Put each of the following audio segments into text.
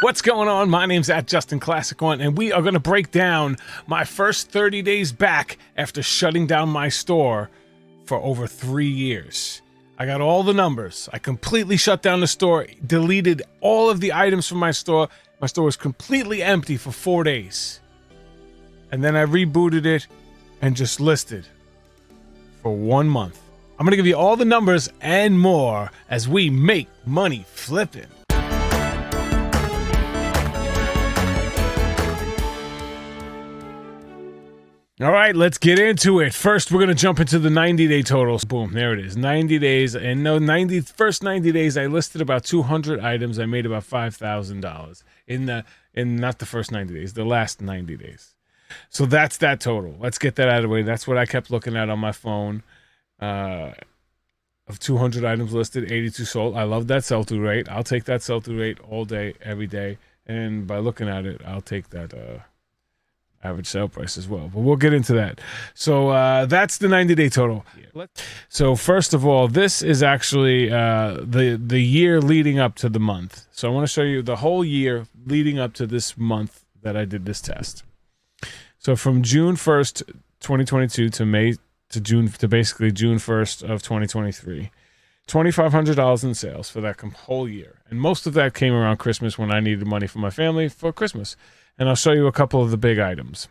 What's going on? My name's @JustinClassic1, and we are going to break down my first 30 days back after shutting down my store for over 3 years. I got all the numbers. I completely shut down the store, deleted all of the items from my store. My store was completely empty for 4 days. And then I rebooted it and just listed for 1 month. I'm going to give you all the numbers and more as we make money flipping. All right, let's get into it. First, we're going to jump into the 90-day totals. Boom, there it is. 90 days. And no, first 90 days, I listed about 200 items. I made about $5,000 in not the first 90 days, the last 90 days. So that's that total. Let's get that out of the way. That's what I kept looking at on my phone. Of 200 items listed, 82 sold. I love that sell-through rate. I'll take that sell-through rate all day, every day. And by looking at it, I'll take that average sale price as well, but we'll get into that. So that's the 90-day total. So first of all, this is actually the year leading up to the month. So I want to show you the whole year leading up to this month that I did this test. So from June 1st, 2022 to basically June 1st of 2023, $2,500 in sales for that whole year. And most of that came around Christmas when I needed money for my family for Christmas. And I'll show you a couple of the big items.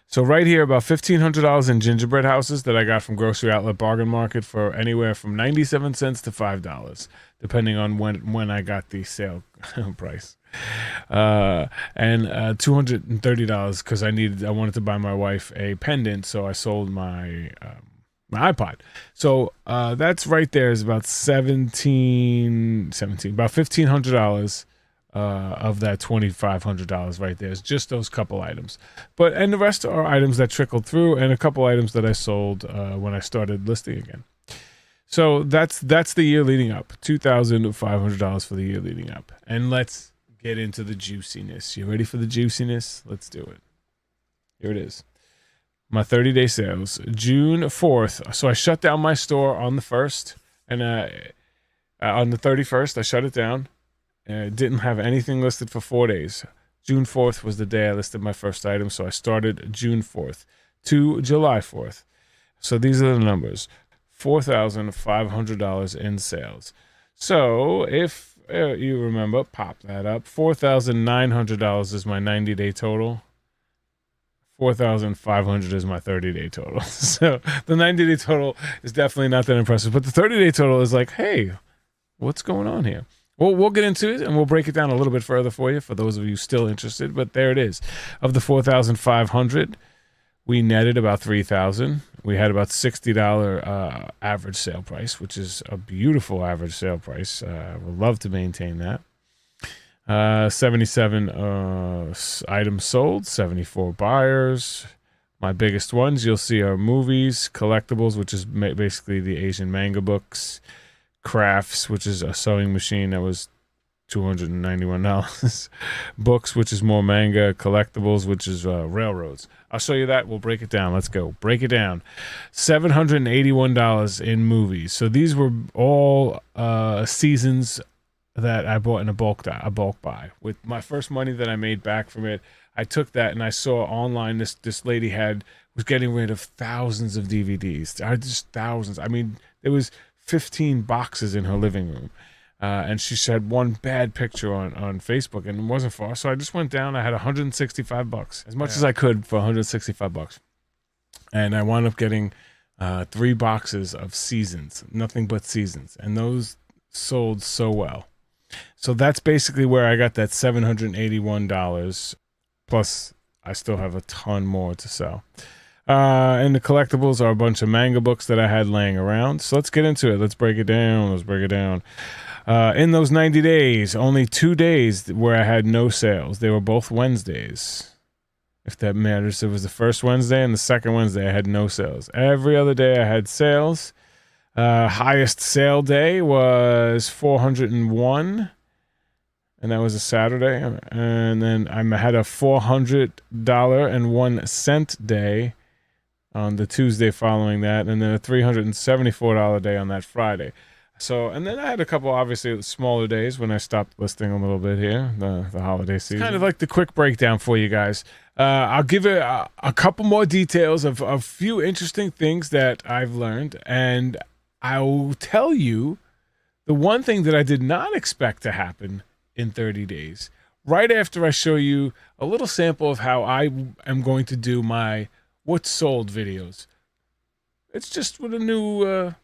So right here, about $1,500 in gingerbread houses that I got from Grocery Outlet Bargain Market for anywhere from 97 cents to $5, depending on when I got the sale price. And $230 because I wanted to buy my wife a pendant, so I sold my iPod. So that's right there is about about $1,500. Of that $2,500 right there is just those couple items, and the rest are items that trickled through and a couple items that I sold when I started listing again. So that's the year leading up, $2,500 for the year leading up. And let's get into the juiciness. You ready for the juiciness? Let's do it. Here it is. My 30-day sales, June 4th. So I shut down my store on the 1st, and on the 31st I shut it down. Didn't have anything listed for 4 days. June 4th was the day I listed my first item, so I started June 4th to July 4th. So these are the numbers. $4,500 in sales. So if you remember, pop that up. $4,900 is my 90-day total. $4,500 is my 30-day total. So the 90-day total is definitely not that impressive, but the 30-day total is like, hey, what's going on here? Well, we'll get into it, and we'll break it down a little bit further for you, for those of you still interested. But there it is. Of the $4,500, we netted about $3,000. We had about $60 average sale price, which is a beautiful average sale price. We'd love to maintain that. 77 items sold, 74 buyers. My biggest ones you'll see are movies, collectibles, which is basically the Asian manga books, crafts, which is a sewing machine that was $291, books, which is more manga, collectibles, which is railroads. I'll show you that. We'll break it down. Let's go. Break it down. $781 in movies. So these were all seasons that I bought in a bulk buy. With my first money that I made back from it, I took that and I saw online this lady was getting rid of thousands of DVDs. Just thousands. I mean, there was 15 boxes in her living room. And she had one bad picture on Facebook, and it wasn't far. So I just went down. I had $165, as much as I could for $165. And I wound up getting 3 boxes of seasons, nothing but seasons. And those sold so well. So that's basically where I got that $781. Plus, I still have a ton more to sell. And the collectibles are a bunch of manga books that I had laying around. So let's get into it. Let's break it down. In those 90 days, only 2 days where I had no sales. They were both Wednesdays. If that matters, it was the first Wednesday and the second Wednesday I had no sales. Every other day I had sales. Highest sale day was 401, and that was a Saturday. And then I had a $400.01 day on the Tuesday following that, and then a $374 day on that Friday. So, and then I had a couple, obviously, smaller days when I stopped listing a little bit here, the holiday season. It's kind of like the quick breakdown for you guys. I'll give it a couple more details of a few interesting things that I've learned, and I'll tell you the one thing that I did not expect to happen in 30 days, right after I show you a little sample of how I am going to do my what's sold videos. It's just with a new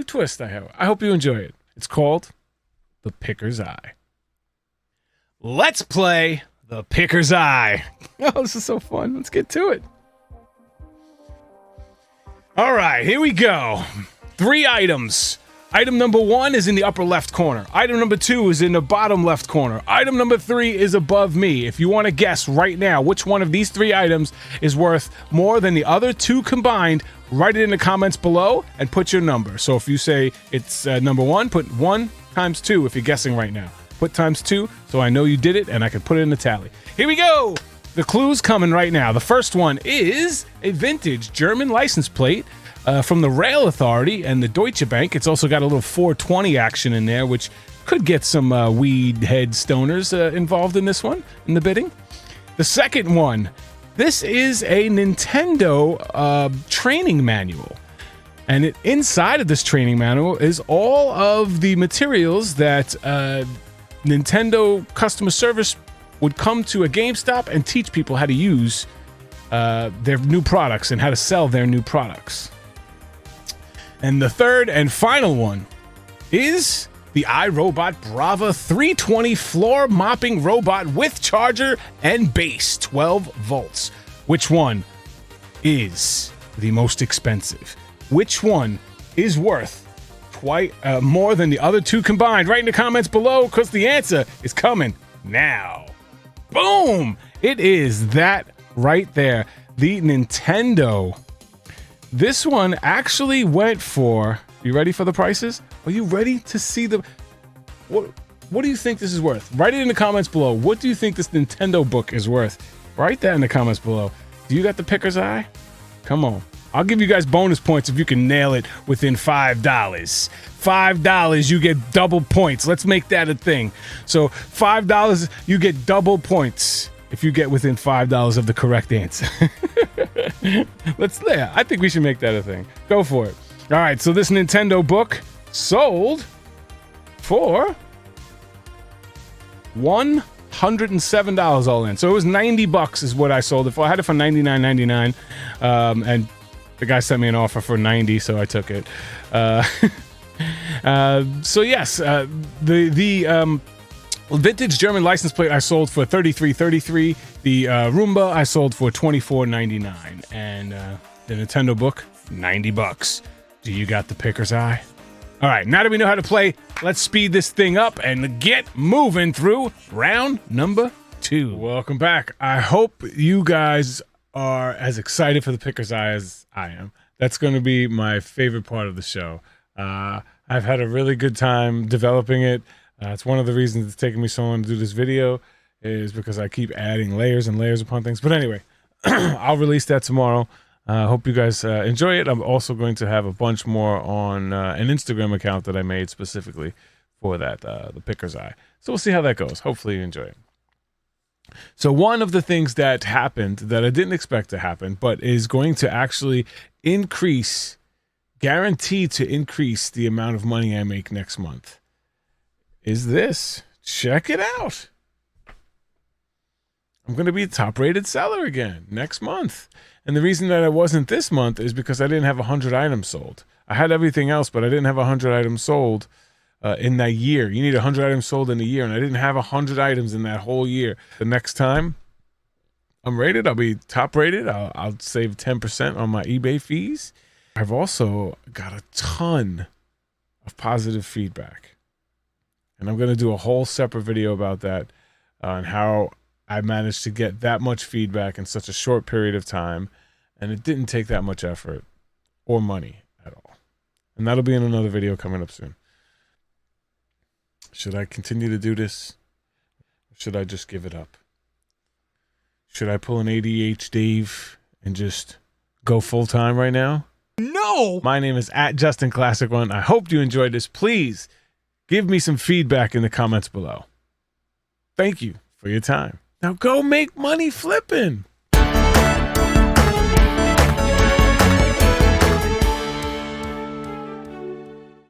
twist I have. I hope you enjoy it. It's called The Picker's Eye. Let's play The Picker's Eye. Oh, this is so fun. Let's get to it. All right, here we go. 3 items. Item number 1 is in the upper left corner. Item number 2 is in the bottom left corner. Item number 3 is above me. If you want to guess right now which one of these 3 items is worth more than the other 2 combined, write it in the comments below and put your number. So if you say it's number 1, put 1 times 2 if you're guessing right now. Put times 2 so I know you did it and I can put it in the tally. Here we go! The clue's coming right now. The first one is a vintage German license plate from the Rail Authority and the Deutsche Bank. It's also got a little 420 action in there, which could get some weed head stoners involved in this one, in the bidding. The second one, this is a Nintendo training manual. And inside of this training manual is all of the materials that Nintendo customer service would come to a GameStop and teach people how to use their new products and how to sell their new products. And the third and final one is the iRobot Brava 320 floor mopping robot with charger and base 12 volts. Which one is the most expensive? Which one is worth more than the other 2 combined? Write in the comments below because the answer is coming now. Boom! It is that right there. The Nintendo. This one actually went for, you ready for the prices? Are you ready to see the, what do you think this is worth? Write it in the comments below. What do you think this Nintendo book is worth? Write that in the comments below. Do you got the picker's eye? Come on. I'll give you guys bonus points if you can nail it within $5. $5, you get double points. Let's make that a thing. So $5, you get double points if you get within $5 of the correct answer. I think we should make that a thing. Go for it. All right, so this Nintendo book sold for $107 all in. So it was $90 is what I sold it for. I had it for $99.99, and the guy sent me an offer for $90, so I took it. So yes, the vintage German license plate I sold for $33.33. The Roomba I sold for $24.99, and the Nintendo book $90. Do you got the picker's eye? All right, now that we know how to play, let's speed this thing up and get moving through round number 2. Welcome back. I hope you guys are as excited for the picker's eye as I am. That's going to be my favorite part of the show. I've had a really good time developing it. It's one of the reasons it's taking me so long to do this video is because I keep adding layers and layers upon things. But anyway, I'll release that tomorrow. Hope you guys enjoy it. I'm also going to have a bunch more on an Instagram account that I made specifically for that, the picker's eye. So we'll see how that goes. Hopefully you enjoy it. So one of the things that happened that I didn't expect to happen, but is going to actually guaranteed to increase the amount of money I make next month, is this. Check it out. I'm going to be a top-rated seller again next month. And the reason that I wasn't this month is because I didn't have 100 items sold. I had everything else, but I didn't have 100 items sold in that year. You need 100 items sold in a year, and I didn't have 100 items in that whole year. The next time I'm rated, I'll be top-rated. I'll save 10% on my eBay fees. I've also got a ton of positive feedback. And I'm going to do a whole separate video about that on how I managed to get that much feedback in such a short period of time. And it didn't take that much effort or money at all. And that'll be in another video coming up soon. Should I continue to do this? Or should I just give it up? Should I pull an ADH Dave and just go full time right now? No! My name is @JustinClassic1. I hope you enjoyed this. Please give me some feedback in the comments below. Thank you for your time. Now go make money flipping.